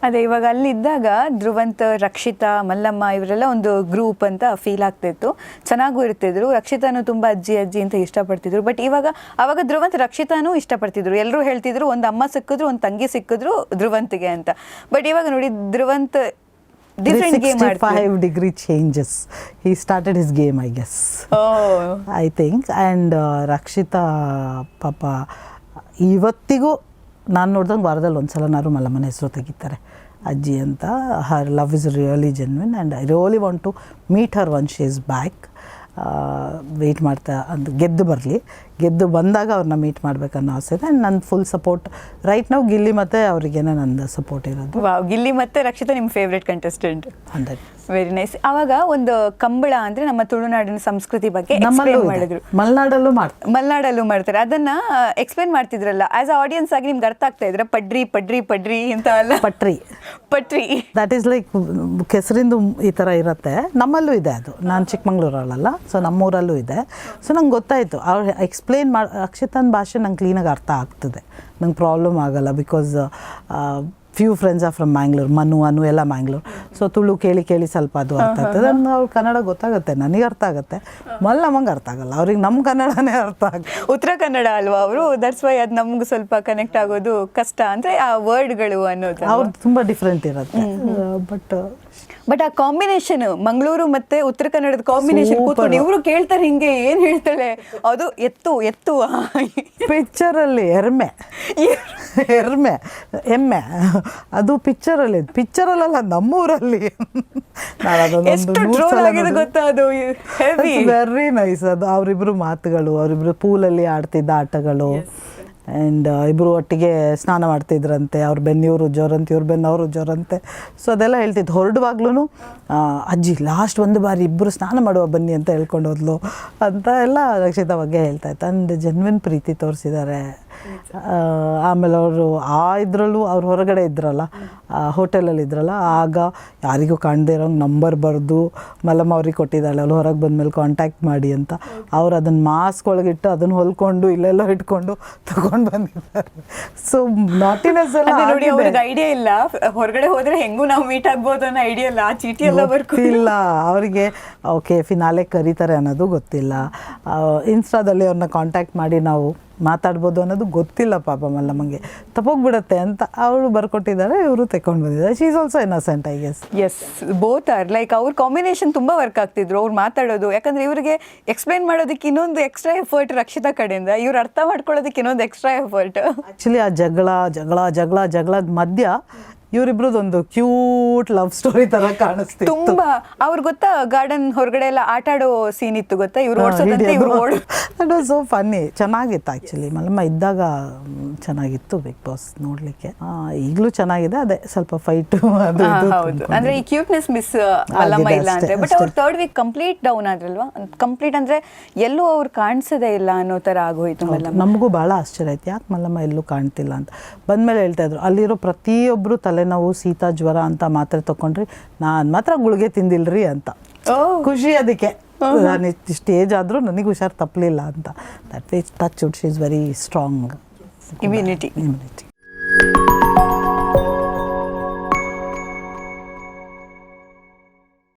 ಅದೇ ಇವಾಗ ಅಲ್ಲಿದ್ದಾಗ ಧ್ರುವಂತ್, ರಕ್ಷಿತಾ, ಮಲ್ಲಮ್ಮ ಇವರೆಲ್ಲ ಒಂದು ಗ್ರೂಪ್ ಅಂತ ಫೀಲ್ ಆಗ್ತಿತ್ತು. ಚೆನ್ನಾಗೂ ಇರ್ತಿದ್ರು. ರಕ್ಷಿತಾನು ತುಂಬ ಅಜ್ಜಿ ಅಜ್ಜಿ ಅಂತ ಇಷ್ಟಪಡ್ತಿದ್ರು. ಬಟ್ ಅವಾಗ ಧ್ರುವಂತ್ ರಕ್ಷಿತಾನೂ ಇಷ್ಟಪಡ್ತಿದ್ರು. ಎಲ್ಲರೂ ಹೇಳ್ತಿದ್ರು ಒಂದು ಅಮ್ಮ ಸಿಕ್ಕಿದ್ರು ಒಂದು ತಂಗಿ ಸಿಕ್ಕಿದ್ರು ಧ್ರುವಂತ್ಗೆ ಅಂತ. ಬಟ್ ಇವಾಗ ನೋಡಿ Dhruvanth different game 365 degree changes. He started his game, I guess. I think. And Rakshita ಪಾಪ ಇವತ್ತಿಗೂ ನಾನು ನೋಡ್ದಂಗೆ ವಾರದಲ್ಲಿ ಒಂದ್ಸಲನಾರು ಮಲ್ಲಮ್ಮನ ಹೆಸರು ತೆಗಿತಾರೆ ಅಜ್ಜಿ ಅಂತ. Her love is really genuine and I really want to meet her once she is back. Wait ಮಾಡ್ತಾ ಅಂತ ಗೆದ್ದು ಬಂದಾಗ ಅವ್ರನ್ನ ಮೀಟ್ ಮಾಡ್ಬೇಕನ್ನೋ ಆಸೆ ಇದೆ. ಆ್ಯಂಡ್ ನನ್ನ ಫುಲ್ ಸಪೋರ್ಟ್ ರೈಟ್ ನಾವು ಗಿಲ್ಲಿ ಮತ್ತು ಅವರಿಗೇನೆ ನಂದು ಸಪೋರ್ಟ್ ಇರೋದು. ವಾವ್, ಗಿಲ್ಲಿ ಮತ್ತು ರಕ್ಷಿತಾ ನಿಮ್ಮ ಫೇವ್ರೆಟ್ ಕಂಟೆಸ್ಟೆಂಟ್. 100. Very nice. ಅವಾಗ ಒಂದು ಕಂಬಳ ಅಂದರೆ ನಮ್ಮ ತುಳುನಾಡಿನ ಸಂಸ್ಕೃತಿ ಬಗ್ಗೆ ಎಕ್ಸ್ಪ್ಲೇನ್ ಮಾಡಿದ್ರು. ಮಲೆನಾಡಲ್ಲೂ ಮಾಡ್ತಾರೆ. ಅದನ್ನು ಎಕ್ಸ್ಪ್ಲೇನ್ ಮಾಡ್ತಿದ್ರಲ್ಲ, ಆ್ಯಸ್ ಅ ಆಡಿಯನ್ಸ್ ಆಗಿ ನಿಮ್ಗೆ ಅರ್ಥ ಆಗ್ತಾ ಇದ್ರೆ ಪಡ್ರಿ ಪಡ್ರಿ ಪಡ್ರಿ ಅಂತ ಅಲ್ಲ, ಪಟ್ರಿ ದಟ್ ಈಸ್ ಲೈಕ್ ಕೆಸರಿಂದು ಈ ಥರ ಇರುತ್ತೆ. ನಮ್ಮಲ್ಲೂ ಇದೆ ಅದು. ನಾನು ಚಿಕ್ಕಮಂಗ್ಳೂರಲ್ಲ, ಸೊ ನಮ್ಮೂರಲ್ಲೂ ಇದೆ. ಸೊ ನಂಗೆ ಗೊತ್ತಾಯಿತು ಅವ್ರು ಎಕ್ಸ್ಪ್ಲೇನ್ ಅಕ್ಷಿತನ ಭಾಷೆ ನಂಗೆ ಕ್ಲೀನಾಗಿ ಅರ್ಥ ಆಗ್ತದೆ. ನಂಗೆ ಪ್ರಾಬ್ಲಮ್ ಆಗಲ್ಲ. Because few friends are from Mangalore. ಅನು ಎಲ್ಲ ಮ್ಯಾಂಗ್ಳೂರ್. ಸೊ ತುಳು ಕೇಳಿ ಸ್ವಲ್ಪ ಅದು ಅರ್ಥ ಆಗ್ತದೆ. ಅವ್ರು ಕನ್ನಡ ಗೊತ್ತಾಗುತ್ತೆ, ನನಗೆ ಅರ್ಥ ಆಗುತ್ತೆ. ಮಲ್ಲಮ್ಮಂಗೆ ಅರ್ಥ ಆಗಲ್ಲ. ಅವ್ರಿಗೆ ನಮ್ಮ ಕನ್ನಡನೇ ಅರ್ಥ ಆಗುತ್ತೆ. ಉತ್ತರ ಕನ್ನಡ ಅಲ್ವಾ ಅವರು, ದಟ್ಸ್ ವೈ ಅದು ನಮ್ಗೆ ಸ್ವಲ್ಪ ಕನೆಕ್ಟ್ ಆಗೋದು ಕಷ್ಟ. ಅಂದರೆ ಆ ವರ್ಡ್ಗಳು ಅನ್ನೋದು ಅವ್ರದ್ದು ತುಂಬ ಡಿಫ್ರೆಂಟ್ ಇರುತ್ತೆ. ಬಟ್ ಆ ಕಾಂಬಿನೇಷನ್, ಮಂಗಳೂರು ಮತ್ತೆ ಉತ್ತರ ಕನ್ನಡದ ಕಾಂಬಿನೇಷನ್ ಕೂತ್ಕೊಂಡು ಇವರು ಕೇಳ್ತಾರೆ ಹಿಂಗೆ ಏನು ಹೇಳ್ತಾಳೆ, ಅದು ಎತ್ತು ಪಿಕ್ಚರಲ್ಲಿ ಎಮ್ಮೆ ಅದು ಪಿಕ್ಚರಲ್ಲ ನಮ್ಮೂರಲ್ಲಿ. ಗೊತ್ತಾ ಅದು ವೆರಿ ನೈಸ್. ಅದು ಅವರಿಬ್ರು ಮಾತುಗಳು, ಅವರಿಬ್ರು ಪೂಲಲ್ಲಿ ಆಡ್ತಿದ್ದ ಆಟಗಳು. ಆ್ಯಂಡ್ ಇಬ್ಬರು ಒಟ್ಟಿಗೆ ಸ್ನಾನ ಮಾಡ್ತಿದ್ರಂತೆ. ಅವ್ರ ಬೆನ್ನಿವರು ಜೋರಂತೆ, ಇವ್ರ ಬೆನ್ನವರು ಜೋರಂತೆ. ಸೊ ಅದೆಲ್ಲ ಹೇಳ್ತಿದ್ದು. ಹೊರಡುವಾಗ್ಲೂ ಅಜ್ಜಿ ಲಾಸ್ಟ್ ಒಂದು ಬಾರಿ ಇಬ್ಬರು ಸ್ನಾನ ಮಾಡುವ ಬನ್ನಿ ಅಂತ ಹೇಳ್ಕೊಂಡು ಹೋದ್ಲು ಅಂತ ಎಲ್ಲ ರಕ್ಷಿತಾ ಬಗ್ಗೆ ಹೇಳ್ತಾಯಿತ್ತು. ಆ್ಯಂಡ್ ಜೆನ್ವಿನ್ ಪ್ರೀತಿ ತೋರಿಸಿದ್ದಾರೆ. ಆಮೇಲೆ ಅವರು ಇದರಲ್ಲೂ ಅವ್ರು ಹೊರಗಡೆ ಇದ್ರಲ್ಲ, ಹೋಟೆಲಲ್ಲಿ ಇದ್ರಲ್ಲ, ಆಗ ಯಾರಿಗೂ ಕಾಣದೇ ಇರೋಂಗೆ ನಂಬರ್ ಬರೆದು ಮಲ್ಲಮ್ಮ ಅವ್ರಿಗೆ ಕೊಟ್ಟಿದ್ದಾಳೆ, ಅಲ್ಲಿ ಹೊರಗೆ ಬಂದಮೇಲೆ ಕಾಂಟ್ಯಾಕ್ಟ್ ಮಾಡಿ ಅಂತ. ಅವ್ರು ಅದನ್ನು ಮಾಸ್ಕ್ ಒಳಗಿಟ್ಟು ಅದನ್ನು ಹೊಲ್ಕೊಂಡು ಇಲ್ಲೆಲ್ಲ ಇಟ್ಕೊಂಡು ತಗೊಂಡು ಬಂದಿದ್ದಾರೆ. ಸೊ ನಾಟಿನೆಸ್ ಎಲ್ಲ ನೋಡಿ, ಅವ್ರಿಗೆ ಐಡಿಯಾ ಇಲ್ಲ ಹೊರಗಡೆ ಹೋದರೆ ಹೆಂಗೂ ನಾವು ಮೀಟ್ ಆಗ್ಬೋದು ಅನ್ನೋ ಐಡಿಯಾ ಇಲ್ಲ. ಆ ಚೀಟಿ ಎಲ್ಲ ಬರ್ತಿಲ್ಲ ಅವರಿಗೆ. ಓಕೆ ಫಿನಾಲೆ ಕರೀತಾರೆ ಅನ್ನೋದು ಗೊತ್ತಿಲ್ಲ. ಇನ್ಸ್ಟಾದಲ್ಲಿ ಅವ್ರನ್ನ ಕಾಂಟ್ಯಾಕ್ಟ್ ಮಾಡಿ ನಾವು ಮಾತಾಡ್ಬೋದು ಅನ್ನೋದು ಗೊತ್ತಿಲ್ಲ ಪಾಪ ಮಲ್ಲಮ್ಮಂಗೆ. ತಪ್ಪೋಗ್ಬಿಡತ್ತೆ ಅಂತ ಅವಳು ಬರ್ಕೊಟ್ಟಿದ್ದಾರೆ, ಇವರು ತೆಕ್ಕೊಂಡು ಬಂದಿದ್ದಾರೆ. She is also innocent, I guess. Yes, both are like ಅವ್ರ ಕಾಂಬಿನೇಷನ್ ತುಂಬ ವರ್ಕ್ ಆಗ್ತಿದ್ರು. ಅವ್ರು ಮಾತಾಡೋದು, ಯಾಕಂದರೆ ಇವರಿಗೆ ಎಕ್ಸ್ಪ್ಲೈನ್ ಮಾಡೋದಕ್ಕೆ ಇನ್ನೊಂದು ಎಕ್ಸ್ಟ್ರಾ ಎಫರ್ಟ್ ರಕ್ಷಿತಾ ಕಡೆಯಿಂದ, ಇವ್ರು ಅರ್ಥ ಮಾಡ್ಕೊಳ್ಳೋದಕ್ಕೆ ಇನ್ನೊಂದು ಎಕ್ಸ್ಟ್ರಾ ಎಫರ್ಟ್. ಆ್ಯಕ್ಚುಲಿ ಆ ಜಗಳದ ಮಧ್ಯ ಇವರಿಬ್ರದೊಂದು ಕ್ಯೂಟ್ ಲವ್ ಸ್ಟೋರಿ ತರ ಕಾಣಿಸ್ತಿತ್ತು. ತುಂಬಾ ಅವ್ರು ಗೊತ್ತಾ, ಗಾರ್ಡನ್ ಹೊರಗಡೆ ಎಲ್ಲ ಆಟ ಆಡೋ ಸೀನ್ ಇತ್ತು ಗೊತ್ತಾ, ಇವ್ರು ವಾಸ್ ಸೋ ಫನ್ನಿ. ಚೆನ್ನಾಗಿತ್ತು ಆ್ಯಕ್ಚುಲಿ. ಮಲ್ಲಮ್ಮ ಇದ್ದಾಗ ಚೆನ್ನಾಗಿತ್ತು ಬಿಗ್ ಬಾಸ್ ನೋಡ್ಲಿಕ್ಕೆ. ಈಗಲೂ ಚೆನ್ನಾಗಿದೆ. ಅದೇ ಸ್ವಲ್ಪ ಫೈಟ್ ಅದು ಅಂದ್ರೆ ಈ ಕ್ಯೂಟ್ನೆಸ್ ಮಿಸ್ ಮಲ್ಲಮ್ಮ ಇಲ್ಲ ಅಂದ್ರೆ. ಬಟ್ ಅವ್ರು ಥರ್ಡ್ ವೀಕ್ ಕಂಪ್ಲೀಟ್ ಡೌನ್ ಆದ್ರಲ್ವಾ, ಕಂಪ್ಲೀಟ್ ಅಂದ್ರೆ ಎಲ್ಲೂ ಅವ್ರು ಕಾಣಿಸೋದೇ ಇಲ್ಲ ಅನ್ನೋ ತರ ಆಗೋಯ್ತು ಮಲ್ಲಮ್ಮ. ನಮಗೂ ಬಹಳ ಆಶ್ಚರ್ಯ ಆಯ್ತು, ಯಾಕೆ ಮಲ್ಲಮ್ಮ ಎಲ್ಲೂ ಕಾಣ್ತಿಲ್ಲ ಅಂತ. ಬಂದ್ಮೇಲೆ ಹೇಳ್ತಾ ಇದ್ರು ಅಲ್ಲಿರೋ ಪ್ರತಿಯೊಬ್ರು ತಲೆನೋವು, ಶೀತ, ಜ್ವರ ಅಂತ ಮಾತ್ರೆ ತಗೊಂಡ್ರಿ, ನಾನು ಮಾತ್ರ ಗುಳಿಗೆ ತಿಂದಿಲ್ರಿ ಅಂತ. ಖುಷಿ ಅದಕ್ಕೆ. ನಾನು ಸ್ಟೇಜ್ ಆದರೂ ನನಗೆ ಹುಷಾರು ತಪ್ಪಲಿಲ್ಲ ಅಂತ. That way touch she is very strong immunity.